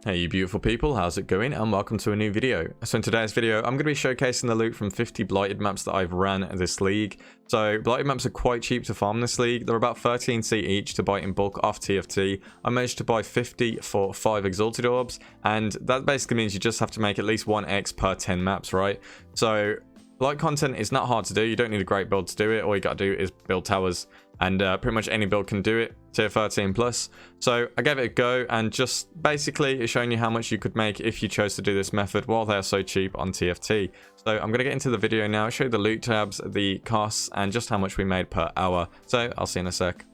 Hey you beautiful people, how's it going, and welcome to a new video. So in today's video I'm going to be showcasing the loot from 50 Blighted maps that I've ran this league. So Blighted maps are quite cheap to farm this league. They're about 13c each to buy in bulk off TFT. I managed to buy 50 for 5 Exalted Orbs, and that basically means you just have to make at least 1x per 10 maps, right? So Blight content is not hard to do. You don't need a great build to do it. All you got to do is build towers, and pretty much any build can do it, tier 13 plus. So I gave it a go, and just basically it's showing you how much you could make if you chose to do this method while they are so cheap on TFT. So I'm going to get into the video now, show you the loot tabs, the costs, and just how much we made per hour. So I'll see you in a sec.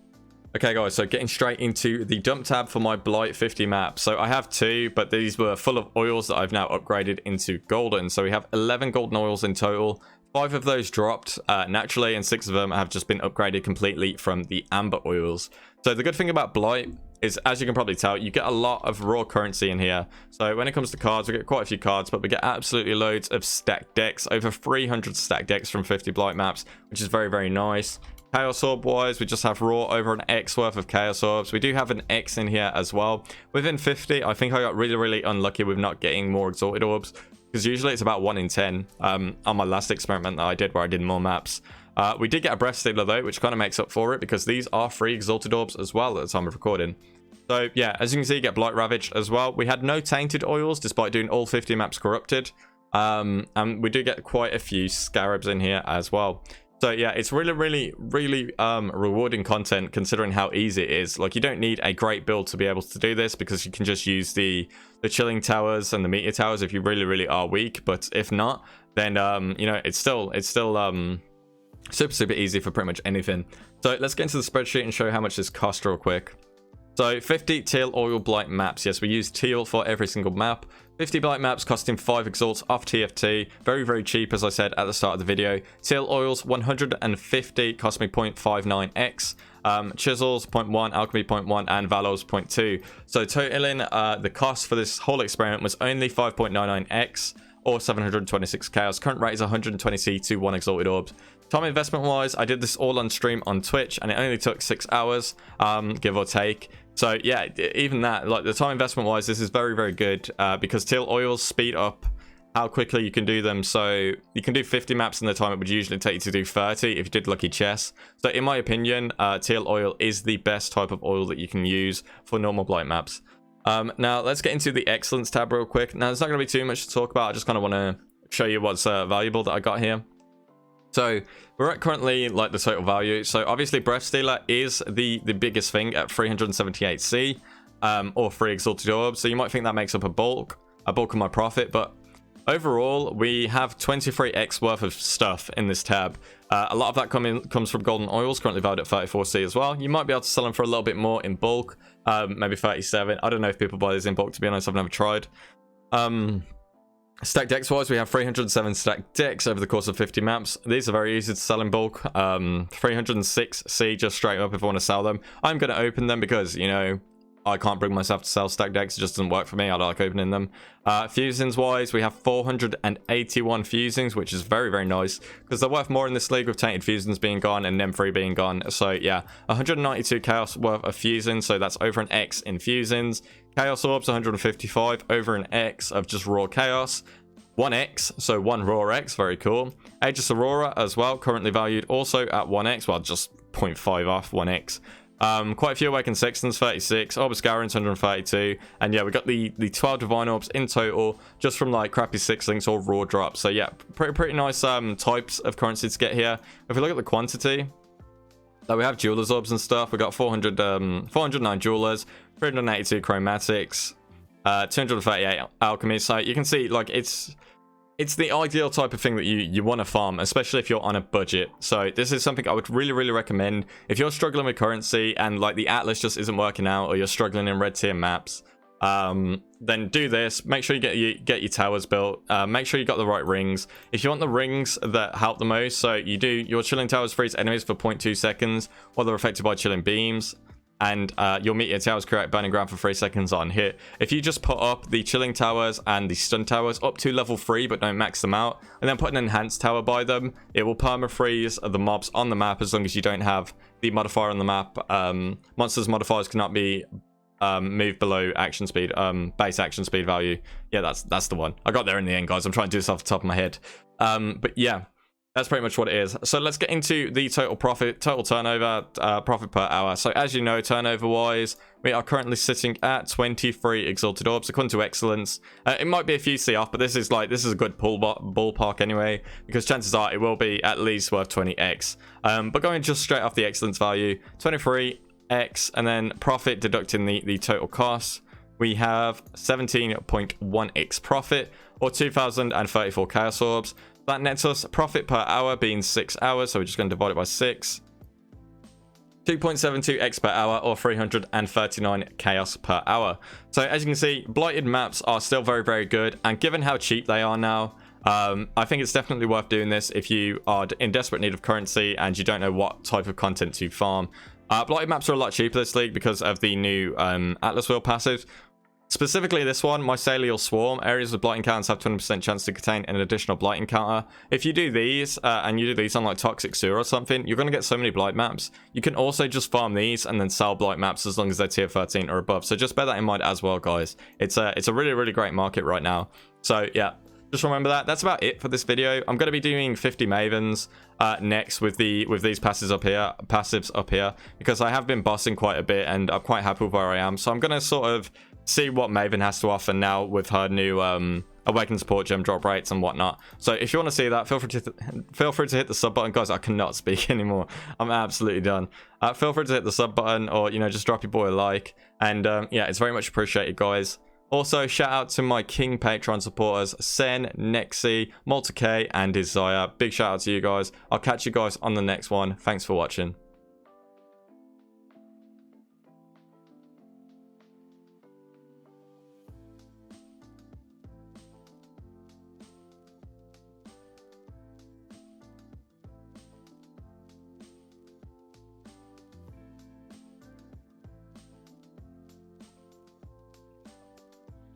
Okay guys, so getting straight into the dump tab for my Blight 50 map. So I have 2, but these were full of oils that I've now upgraded into golden. So we have 11 golden oils in total. 5 of those dropped naturally, and 6 of them have just been upgraded completely from the amber oils. So the good thing about Blight is, as you can probably tell, you get a lot of raw currency in here. So when it comes to cards, we get quite a few cards, but we get absolutely loads of stacked decks, over 300 stacked decks from 50 Blight maps, which is very, very nice. Chaos Orb wise, we just have raw over an X worth of Chaos Orbs. We do have an X in here as well. Within 50, I think I got really unlucky with not getting more Exalted Orbs, because usually it's about 1 in 10 on my last experiment that I did where I did more maps. We did get a Breath Stealer though, which kind of makes up for it, because these are free Exalted Orbs as well at the time of recording. So yeah, as you can see, you get Blight Ravaged as well. We had no Tainted Oils despite doing all 50 maps corrupted. And we do get quite a few Scarabs in here as well. So yeah, it's really rewarding content considering how easy it is. Like, you don't need a great build to be able to do this, because you can just use the chilling towers and the meteor towers if you really are weak. But if not, then you know, it's still super easy for pretty much anything. So let's get into the spreadsheet and show how much this cost real quick. So 50 Teal Oil Blight maps. Yes, we use Teal for every single map. 50 Blight maps costing 5 exalts off TFT. Very cheap, as I said at the start of the video. Teal Oils 150 cost me 0.59x. Chisels 0.1, Alchemy 0.1, and Valos 0.2. So totaling the cost for this whole experiment was only 5.99x or 726 chaos. Current rate is 120c to 1 Exalted Orbs. Time investment wise, I did this all on stream on Twitch, and it only took 6 hours, give or take. So yeah, even that, like, the time investment wise, this is very good, because Teal Oils speed up how quickly you can do them. So you can do 50 maps in the time it would usually take you to do 30 if you did Lucky Chess. So in my opinion, Teal Oil is the best type of oil that you can use for normal Blight maps. Now let's get into the Exilence tab real quick. Now there's not going to be too much to talk about. I just kind of want to show you what's valuable that I got here. So we're at currently like the total value. So obviously Breath Stealer is the biggest thing at 378c, or 3 Exalted Orbs. So you might think that makes up a bulk of my profit, but overall we have 23x worth of stuff in this tab. A lot of that comes from golden oils, currently valued at 34c as well. You might be able to sell them for a little bit more in bulk, maybe 37. I don't know if people buy these in bulk, to be honest. I've never tried. Stacked decks wise, we have 307 stacked decks over the course of 50 maps. These are very easy to sell in bulk. 306c just straight up if I want to sell them. I'm going to open them because, you know, I can't bring myself to sell stacked decks. It just doesn't work for me. I don't like opening them. Fusings wise, we have 481 fusings, which is very nice, because they're worth more in this league with Tainted Fusings being gone and Nem3 being gone. So yeah, 192 chaos worth of fusings, so that's over an X in fusings. Chaos Orbs 155, over an X of just raw chaos. 1x, so 1 raw X, very cool. Aegis Aurora as well, currently valued also at 1x, well, just 0.5 off 1x. Quite a few Awakened Sextons, 36, Orbiscarans 132, and yeah, we got the 12 Divine Orbs in total, just from like crappy 6-links or raw drops. So yeah, pretty nice types of currency to get here. If we look at the quantity, we have Jeweler's Orbs and stuff. We got 409 Jewelers, 382 Chromatics, 238 Alchemy. So you can see, like, it's the ideal type of thing that you want to farm, especially if you're on a budget. So this is something I would really recommend if you're struggling with currency and like the Atlas just isn't working out, or you're struggling in red tier maps. Then do this. Make sure you get your towers built. Make sure you got the right rings. If you want the rings that help the most, so you do your chilling towers freeze enemies for 0.2 seconds while they're affected by chilling beams, and your meteor towers create burning ground for 3 seconds on hit. If you just put up the chilling towers and the stun towers up to level 3 but don't max them out, and then put an enhanced tower by them, it will perma freeze the mobs on the map as long as you don't have the modifier on the map. Monsters modifiers cannot be move below action speed, base action speed value. Yeah, that's the one. I got there in the end, guys. I'm trying to do this off the top of my head. But yeah, that's pretty much what it is. So let's get into the total profit, total turnover, profit per hour. So as you know, turnover wise, we are currently sitting at 23 exalted orbs according to Excellence. It might be a few C off, but this is a good ballpark anyway, because chances are it will be at least worth 20x. But going just straight off the Excellence value, 23x, and then profit deducting the total costs, we have 17.1x profit, or 2034 chaos orbs. That nets us profit per hour being 6 hours, so we're just going to divide it by 6. 2.72x per hour, or 339 chaos per hour. So as you can see, blighted maps are still very, very good, and given how cheap they are now, I think it's definitely worth doing this if you are in desperate need of currency and you don't know what type of content to farm. Blighted maps are a lot cheaper this league because of the new Atlas Wheel passive. Specifically this one, Mycelial Swarm. Areas with blight encounters have 20% chance to contain an additional blight encounter. If you do these, and you do these on like Toxic Sewer or something, you're going to get so many blight maps. You can also just farm these and then sell blight maps as long as they're tier 13 or above. So just bear that in mind as well, guys. It's a really, really great market right now. So yeah, just remember that. That's about it for this video. I'm going to be doing 50 Mavens next with these passives up here, because I have been bossing quite a bit and I'm quite happy with where I am. So I'm going to sort of see what Maven has to offer now with her new Awakened support gem drop rates and whatnot. So if you want to see that, feel free to hit the sub button. Guys, I cannot speak anymore. I'm absolutely done. Feel free to hit the sub button, or just drop your boy a like. And yeah, it's very much appreciated, guys. Also, shout out to my King Patreon supporters, Sen, Nexi, Malta K, and Desire. Big shout out to you guys. I'll catch you guys on the next one. Thanks for watching.